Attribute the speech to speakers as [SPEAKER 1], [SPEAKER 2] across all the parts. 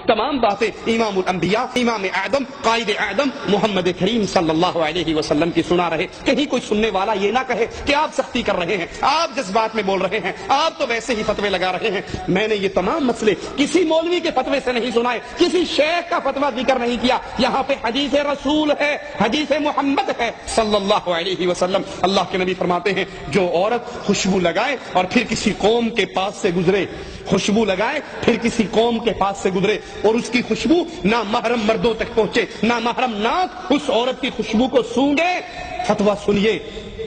[SPEAKER 1] تمام باتیں امام الانبیاء، امام اعظم، قائد اعظم محمد کریم صلی اللہ علیہ وسلم کی سنا رہے. کہیں کوئی سننے والا یہ نہ کہے کہ آپ سختی کر رہے ہیں، آپ جذبات میں بول رہے ہیں، آپ تو ویسے ہی فتوے لگا رہے ہیں. میں نے یہ تمام مسئلے کسی مولوی کے فتوے سے نہیں سنائے، کسی شیخ کا فتویٰ ذکر نہیں کیا. یہاں پہ حدیث رسول ہے، حدیث محمد ہے صلی اللہ علیہ وسلم. اللہ کے نبی فرماتے ہیں جو عورت خوشبو لگائے اور پھر کسی قوم کے پاس سے گزرے، خوشبو لگائے پھر کسی قوم کے پاس سے گزرے اور اس کی خوشبو نہ محرم مردوں تک پہنچے، نہ محرم ناک اس عورت کی خوشبو کو سونگے. فتویٰ سنیے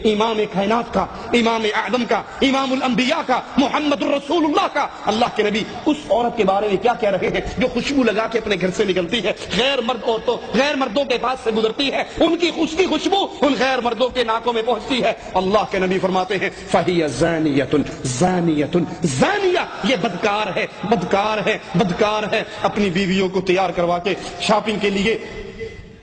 [SPEAKER 1] امام کائنات کا، امام اعظم کا، امام الانبیاء کا، محمد الرسول اللہ کا. اللہ کے نبی اس عورت کے بارے میں کیا کہہ رہے ہیں جو خوشبو لگا کے اپنے گھر سے نکلتی ہے، غیر مرد عورتوں، غیر مردوں کے پاس سے گزرتی ہے، ان کی خوشبو ان غیر مردوں کے ناکوں میں پہنچتی ہے. اللہ کے نبی فرماتے ہیں فَهِيَ زَانِيَةٌ زَانِيَةٌ زانیہ، یہ بدکار ہے، بدکار ہے، بدکار ہے. اپنی بیویوں کو تیار کروا کے شاپنگ کے لیے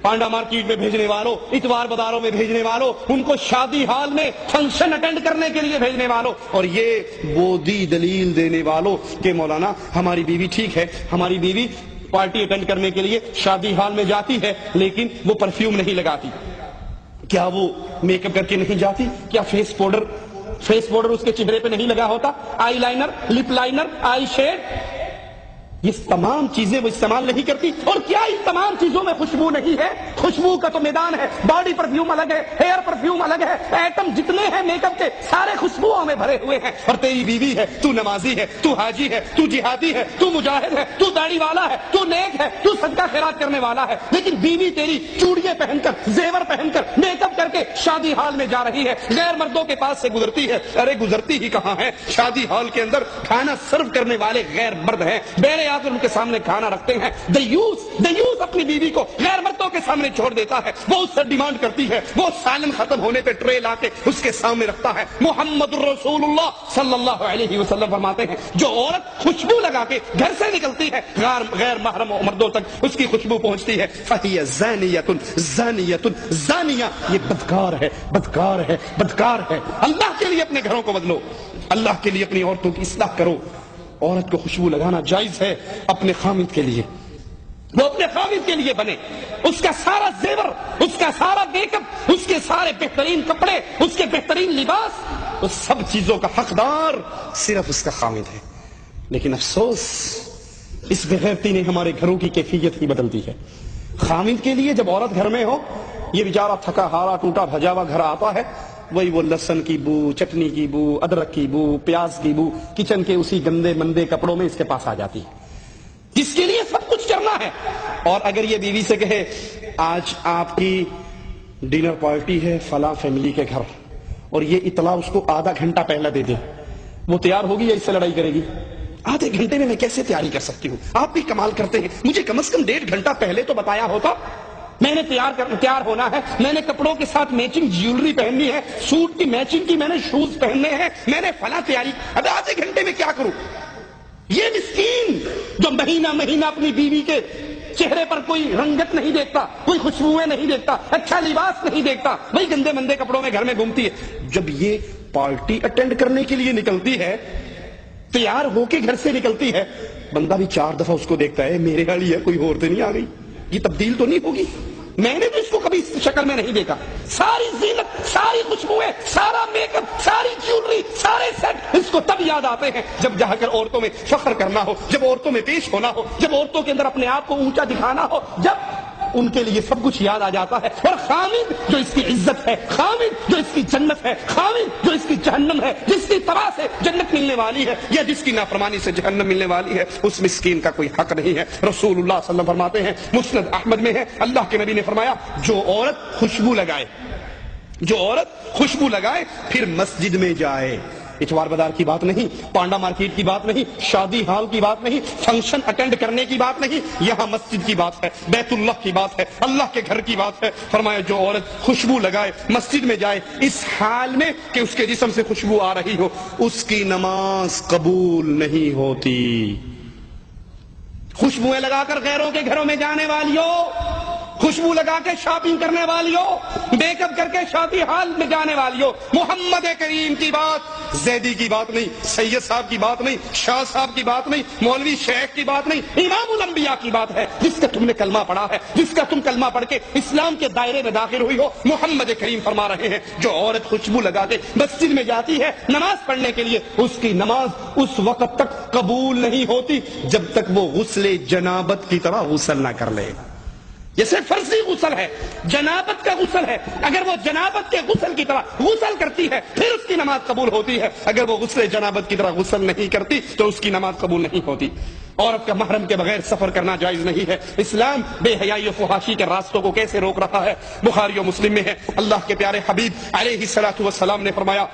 [SPEAKER 1] پانڈا مارکیٹ میں بھیجنے والوں، اتوار بازاروں میں بھیجنے والوں، ان کو شادی ہال میں فنکشن اٹینڈ کرنے کے لیے بھیجنے والوں، اور یہ بودی دلیل دینے والوں کہ مولانا ہماری بیوی ٹھیک ہے، ہماری بیوی پارٹی اٹینڈ کرنے کے لیے شادی ہال میں جاتی ہے لیکن وہ پرفیوم نہیں لگاتی. کیا وہ میک اپ کر کے نہیں جاتی؟ کیا فیس پاؤڈر اس کے چہرے پہ نہیں لگا ہوتا؟ آئی لائنر، لپ لائنر، آئی شیڈ، یہ تمام چیزیں وہ استعمال نہیں کرتی. اور کیا ان تمام چیزوں میں خوشبو نہیں ہے؟ خوشبو کا تو میدان ہے، باڈی پرفیوم الگ ہے، ہیئر پرفیوم الگ ہے، ایٹم جتنے ہیں میک اپ کے سارے خوشبوؤں میں بھرے ہوئے ہیں. اور تیری بیوی ہے، تو نمازی ہے، تو حاجی ہے، تو جہادی ہے، تو مجاہد ہے، تو داڑھی والا ہے، تو نیک ہے، تو صدقہ خیرات کرنے والا ہے، لیکن بیوی تیری چوڑیاں پہن کر، زیور پہن کر، میک اپ کر کے شادی ہال میں جا رہی ہے، غیر مردوں کے پاس سے گزرتی ہے. ارے گزرتی ہی کہاں ہے، شادی ہال کے اندر کھانا سرو کرنے والے غیر مرد ہیں، بیرے آ کر ان کے سامنے کھانا رکھتے ہیں. دیوس اپنی بیوی کو غیر مردوں کے سامنے چھوڑ دیتا ہے، وہ اس سے ڈیمانڈ کرتی ہے، وہ سالن ختم ہونے پہ ٹرے لا کے اس کے سامنے رکھتا ہے. محمد الرسول اللہ صلی اللہ علیہ وسلم فرماتے ہیں جو عورت خوشبو لگا کے گھر سے نکلتی ہے غیر محرم مردوں تک اس کی خوشبو پہنچتی ہے. فَهِيَ زَانِيَةٌ زَانِيَةٌ زانیہ، یہ بدکار ہے، بدکار ہے، بدکار ہے. اللہ کے لیے اپنے گھروں کو بدلو، اللہ کے لیے اپنی عورتوں کی اصلاح کرو. عورت کو خوشبو لگانا جائز ہے اپنے خامد کے لیے، وہ اپنے خامد کے لیے بنے، اس کا سارا زیور، اس کا سارا میک اپ، اس کے سارے بہترین کپڑے، اس کے بہترین لباس، اس سب چیزوں کا حقدار صرف اس کا خامد ہے. لیکن افسوس اس بغیرتی نے ہمارے گھروں کی کیفیت ہی بدل دی ہے. خامد کے لیے جب عورت گھر میں ہو، یہ بیچارہ تھکا ہارا ٹوٹا بھجا ہوا گھر آتا ہے، وہی وہ لہسن کی بو، چٹنی کی بو، ادرک کی بو، پیاز کی بو کچن کے اسی گندے مندے کپڑوں میں اس کے پاس آ جاتی ہے، جس کے لیے سب کچھ کرنا ہے. اور اگر یہ بیوی سے کہے آج آپ کی ڈنر پارٹی ہے فلاں فیملی کے گھر، اور یہ اطلاع اس کو آدھا گھنٹہ پہلے دے دے، وہ تیار ہوگی یا اس سے لڑائی کرے گی؟ آدھے گھنٹے میں کیسے تیاری کر سکتی ہوں؟ آپ بھی کمال کرتے ہیں، مجھے کم از کم 1.5 گھنٹہ پہلے تو بتایا ہوتا. میں نے تیار ہونا ہے، میں نے کپڑوں کے ساتھ میچنگ جیولری پہننی ہے، سوٹ کی میچنگ کی میں نے شوز پہننے ہیں، میں نے فلاں تیاری. اب آدھے گھنٹے میں کیا کروں؟ یہ مسکین جو مہینہ اپنی بیوی کے چہرے پر کوئی رنگت نہیں دیکھتا، کوئی خوشبوئیں نہیں دیکھتا، اچھا لباس نہیں دیکھتا، وہی گندے مندے کپڑوں میں گھر میں گھومتی ہے. جب یہ پارٹی اٹینڈ کرنے کے لیے نکلتی ہے، تیار ہو کے گھر سے نکلتی ہے، بندہ بھی 4 دفعہ اس کو دیکھتا ہے، میرے والی ہے، کوئی اور تو نہیں آ گئی، یہ تبدیل تو نہیں ہوگی. میں نے تو اس کو کبھی اس شکل میں نہیں دیکھا. ساری زینت، ساری خوشبوئیں، سارا میک اپ، ساری جیولری، سارے سیٹ اس کو تب یاد آتے ہیں جب جا کر عورتوں میں فخر کرنا ہو، جب عورتوں میں پیش ہونا ہو، جب عورتوں کے اندر اپنے آپ کو اونچا دکھانا ہو، جب ان کے لیے سب کچھ یاد آ جاتا ہے. اور خامد جو اس کی عزت ہے، خامد جو اس کی جنت ہے، خامد جو اس کی جہنم ہے، جس کی طرح سے جنت ملنے والی ہے یا جس کی نافرمانی سے جہنم ملنے والی ہے، اس مسکین کا کوئی حق نہیں ہے. رسول اللہ صلی اللہ علیہ وسلم فرماتے ہیں، مسند احمد میں ہے، اللہ کے نبی نے فرمایا جو عورت خوشبو لگائے پھر مسجد میں جائے، اتوار بازار کی بات نہیں، پانڈا مارکیٹ کی بات نہیں، شادی ہال کی بات نہیں، فنکشن اٹینڈ کرنے کی بات نہیں، یہاں مسجد کی بات ہے، بیت اللہ کی بات ہے، اللہ کے گھر کی بات ہے. فرمایا جو عورت خوشبو لگائے مسجد میں جائے اس حال میں کہ اس کے جسم سے خوشبو آ رہی ہو، اس کی نماز قبول نہیں ہوتی. خوشبوئیں لگا کر غیروں کے گھروں میں جانے والیوں، خوشبو لگا کے شاپنگ کرنے والیوں، میک اپ کر کے شادی ہال میں جانے والیوں، محمد کریم کی بات زیدی کی بات نہیں، سید صاحب کی بات نہیں، شاہ صاحب کی بات نہیں، مولوی شیخ کی بات نہیں، امام الانبیاء کی بات ہے، جس کا تم نے کلمہ پڑھا ہے، جس کا تم کلمہ پڑھ کے اسلام کے دائرے میں داخل ہوئی ہو۔ محمد کریم فرما رہے ہیں جو عورت خوشبو لگا کے مسجد میں جاتی ہے نماز پڑھنے کے لیے، اس کی نماز اس وقت تک قبول نہیں ہوتی جب تک وہ غسل جنابت کی طرح غسل نہ کر لے۔ یہ صرف فرضی غسل ہے، جنابت کا غسل ہے، اگر وہ جنابت کے غسل کی طرح غسل کرتی ہے پھر اس کی نماز قبول ہوتی ہے، اگر وہ غسل جنابت کی طرح غسل نہیں کرتی تو اس کی نماز قبول نہیں ہوتی۔ عورت کا محرم کے بغیر سفر کرنا جائز نہیں ہے۔ اسلام بے حیائی و فحاشی کے راستوں کو کیسے روک رہا ہے؟ بخاری و مسلم میں ہے، اللہ کے پیارے حبیب علیہ الصلوۃ والسلام نے فرمایا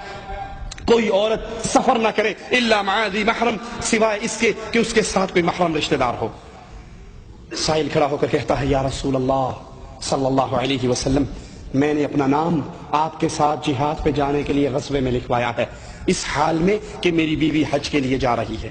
[SPEAKER 1] کوئی عورت سفر نہ کرے الا مع ذی محرم، سوائے اس کے کہ اس کے ساتھ کوئی محرم رشتہ دار ہو۔ سائل کھڑا ہو کر کہتا ہے یا رسول اللہ صلی اللہ علیہ وسلم، میں نے اپنا نام آپ کے ساتھ جہاد پہ جانے کے لیے غزوے میں لکھوایا ہے، اس حال میں کہ میری بیوی حج کے لیے جا رہی ہے،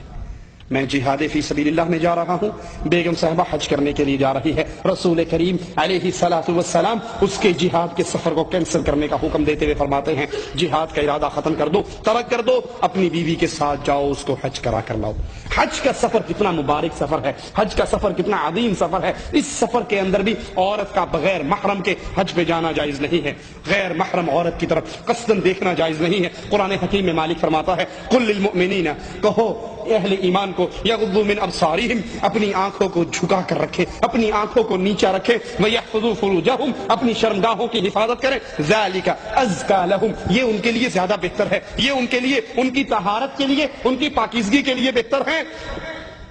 [SPEAKER 1] میں جہاد فی سبیل اللہ میں جا رہا ہوں، بیگم صاحبہ حج کرنے کے لیے جا رہی ہے۔ رسول کریم علیہ الصلوۃ والسلام اس کے جہاد کے سفر کو کینسل کرنے کا حکم دیتے ہوئے فرماتے ہیں جہاد کا ارادہ ختم کر دو، ترک کر دو، اپنی بیوی کے ساتھ جاؤ، اس کو حج کرا کر لاؤ۔ حج کا سفر کتنا مبارک سفر ہے، حج کا سفر کتنا عظیم سفر ہے، اس سفر کے اندر بھی عورت کا بغیر محرم کے حج پہ جانا جائز نہیں ہے، غیر محرم عورت کی طرف قصدن دیکھنا جائز نہیں ہے۔ قرآن حکیم میں مالک فرماتا ہے قل للمؤمنین، کہو اہل ایمان کو یغضوا من ابصارہم، اپنی آنکھوں کو جھکا کر رکھے، اپنی آنکھوں کو نیچا رکھے، ویحفظوا فروجہم، اپنی شرمگاہوں کی حفاظت کریں، ذالک ازکا لہم، یہ ان کے لیے زیادہ بہتر ہے، یہ ان کے لیے ان کی طہارت کے لیے ان کی پاکیزگی کے لیے بہتر ہے۔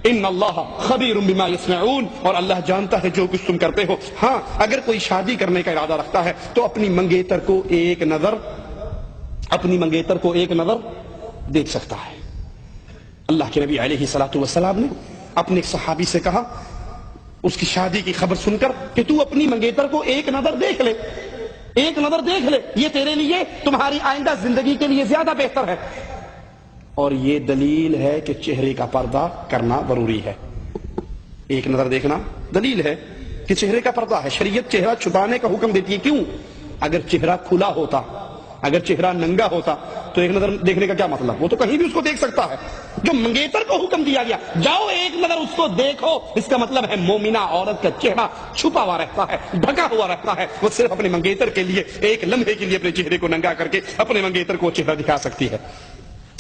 [SPEAKER 1] ان اللہ خبیر بما یصنعون، اور اللہ جانتا ہے جو کچھ تم کرتے ہو۔ ہاں اگر کوئی شادی کرنے کا ارادہ رکھتا ہے تو اپنی منگیتر کو ایک نظر دیکھ سکتا ہے۔ اللہ کے نبی علیہ الصلوۃ والسلام نے اپنے ایک صحابی سے کہا اس کی شادی کی خبر سن کر کہ تو اپنی منگیتر کو ایک نظر دیکھ لے، ایک نظر دیکھ لے، یہ تیرے لیے تمہاری آئندہ زندگی کے لیے زیادہ بہتر ہے۔ اور یہ دلیل ہے کہ چہرے کا پردہ کرنا ضروری ہے۔ ایک نظر دیکھنا دلیل ہے کہ چہرے کا پردہ ہے، شریعت چہرہ چھپانے کا حکم دیتی ہے۔ کیوں؟ اگر چہرہ کھلا ہوتا، اگر چہرہ ننگا ہوتا تو ایک نظر دیکھنے کا کیا مطلب؟ وہ تو کہیں بھی اس کو دیکھ سکتا ہے۔ جو منگیتر کو حکم دیا گیا جاؤ ایک نظر اس کو دیکھو، اس کا مطلب ہے مومنہ عورت کا چہرہ چھپا ہوا رہتا ہے، ڈھکا ہوا رہتا ہے، وہ صرف اپنے منگیتر کے لیے ایک لمحے کے لیے اپنے چہرے کو ننگا کر کے اپنے منگیتر کو چہرہ دکھا سکتی ہے۔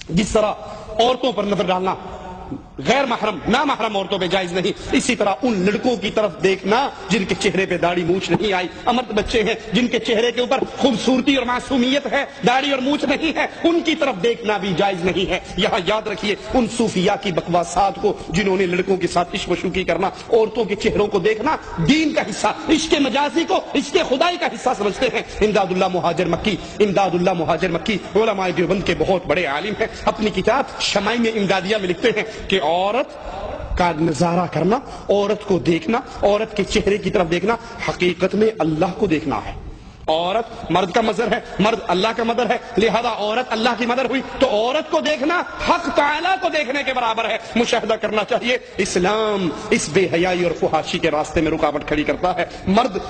[SPEAKER 1] جس طرح عورتوں پر نظر ڈالنا غیر محرم نامحرم عورتوں پہ جائز نہیں، اسی طرح ان لڑکوں کی طرف دیکھنا جن کے چہرے پہ داڑھی مونچھ نہیں آئی، امرد بچے ہیں جن کے چہرے کے اوپر خوبصورتی اور معصومیت ہے، داڑھی اور مونچھ نہیں ہے، ان کی طرف دیکھنا بھی جائز نہیں ہے۔ یہاں یاد رکھیے ان صوفیاء کی بکواسات کو جنہوں نے لڑکوں کے ساتھ عشق و شوخی کرنا، عورتوں کے چہروں کو دیکھنا دین کا حصہ، عشق مجازی کو عشق خدائی کا حصہ سمجھتے ہیں۔ امداد اللہ مہاجر مکی علماء دیوبند کے بہت بڑے عالم ہیں، اپنی کتاب شمائم امدادیہ میں لکھتے ہیں کہ عورت کا نظارہ کرنا، عورت کو دیکھنا، عورت کے چہرے کی طرف دیکھنا حقیقت میں اللہ کو دیکھنا ہے۔ عورت مرد کا مظہر ہے، مرد اللہ کا مظہر ہے، لہذا عورت اللہ کی مظہر ہوئی تو عورت کو دیکھنا حق تعالیٰ کو دیکھنے کے برابر ہے۔ مشاہدہ کرنا چاہیے۔ اسلام اس بے حیائی اور فحاشی کے راستے میں رکاوٹ کھڑی کرتا ہے۔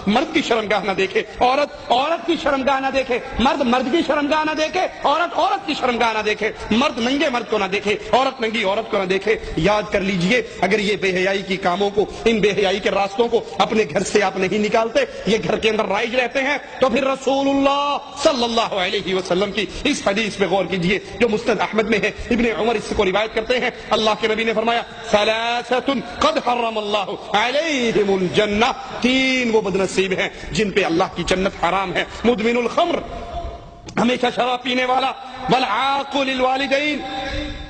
[SPEAKER 1] مرد کی شرمگاہ نہ دیکھے، عورت کی شرمگاہ نہ دیکھے، مرد کی شرمگاہ نہ دیکھے، عورت کی شرمگاہ نہ دیکھے، مرد ننگے مرد کو نہ دیکھے، عورت ننگی عورت کو نہ دیکھے۔ یاد کر لیجئے اگر یہ بے حیائی کی کاموں کو، ان بے حیائی کے راستوں کو اپنے گھر سے آپ نہیں نکالتے، یہ گھر کے اندر رائج رہتے ہیں، تو پھر رسول اللہ صلی اللہ علیہ وسلم کی اس حدیث پہ غور کیجئے جو مسند احمد میں ہے، ابن عمر اس کو روایت کرتے ہیں، اللہ کے نبی نے فرمایا ثلاثۃ قد حرم اللہ علیہم الجنہ، تین وہ بدنصیب ہیں جن پہ اللہ کی جنت حرام ہے، مدمن الخمر، ہمیشہ شراب پینے والا، والعاق للوالدین،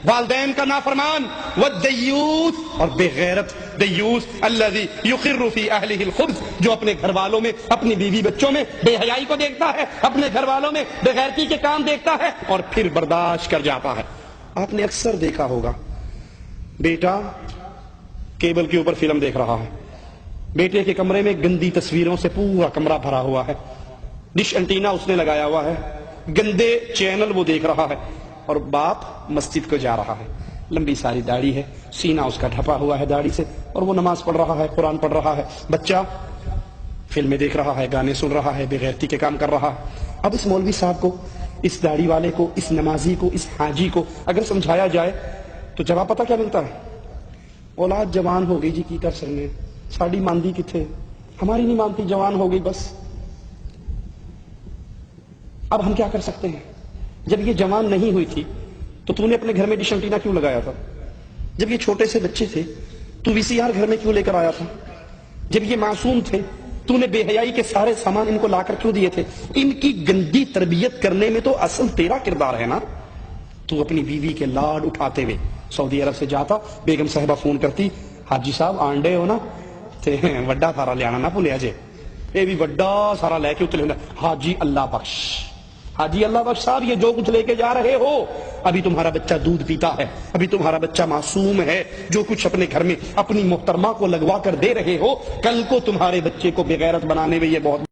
[SPEAKER 1] والدین کا نافرمان، والدیوث، اور بے غیرت دیوث، الذی یقر فی اہلہ الخبث، جو اپنے گھر والوں میں، اپنی بیوی بچوں میں بے حیائی کو دیکھتا ہے، اپنے گھر والوں میں بے غیرتی کے کام دیکھتا ہے اور پھر برداشت کر جاتا ہے۔ آپ نے اکثر دیکھا ہوگا بیٹا کیبل کے اوپر فلم دیکھ رہا ہے، بیٹے کے کمرے میں گندی تصویروں سے پورا کمرہ بھرا ہوا ہے، ڈش انٹینا اس نے لگایا ہوا ہے، گندے چینل وہ دیکھ رہا ہے، اور باپ مسجد کو جا رہا ہے، لمبی ساری داڑھی ہے، سینہ اس کا ڈھپا ہوا ہے داڑھی سے، اور وہ نماز پڑھ رہا ہے، قرآن پڑھ رہا ہے، بچہ فلمیں دیکھ رہا ہے، گانے سن رہا ہے، بے غیرتی کے کام کر رہا ہے۔ اب اس مولوی صاحب کو اس داڑھی والے کو، اس نمازی کو، اس حاجی کو اگر سمجھایا جائے تو جواب پتہ کیا ملتا ہے؟ اولاد جوان ہو گئی جی کی کر سکنے، ساڑی ماندی کتھے، ہماری نہیں مانتی، جوان ہو گئی بس۔ اب ہم کیا کر سکتے ہیں؟ جب یہ جوان نہیں ہوئی تھی تو نے اپنے گھر میں ڈش اینٹینا کیوں لگایا تھا؟ جب یہ چھوٹے سے بچے تھے تو وی سی آر گھر میں کیوں لے کر آیا تھا؟ جب یہ معصوم تھے تو نے بے حیائی کے سارے سامان ان کو لا کر کیوں دیے تھے؟ ان کی گندی تربیت کرنے میں تو اصل تیرا کردار ہے نا۔ تو اپنی بیوی کے لاڈ اٹھاتے ہوئے سعودی عرب سے جاتا، بیگم صاحبہ فون کرتی، حاجی صاحب آنڈے ہو نا تے وڈا سارا لے آنا نہ بھولیا جے، اے بھی وڈا سارا لے کے اتلے، حاجی اللہ بخش، حاجی اللہ بخش صاحب یہ جو کچھ لے کے جا رہے ہو، ابھی تمہارا بچہ دودھ پیتا ہے، ابھی تمہارا بچہ معصوم ہے، جو کچھ اپنے گھر میں اپنی محترمہ کو لگوا کر دے رہے ہو، کل کو تمہارے بچے کو بے غیرت بنانے میں یہ بہت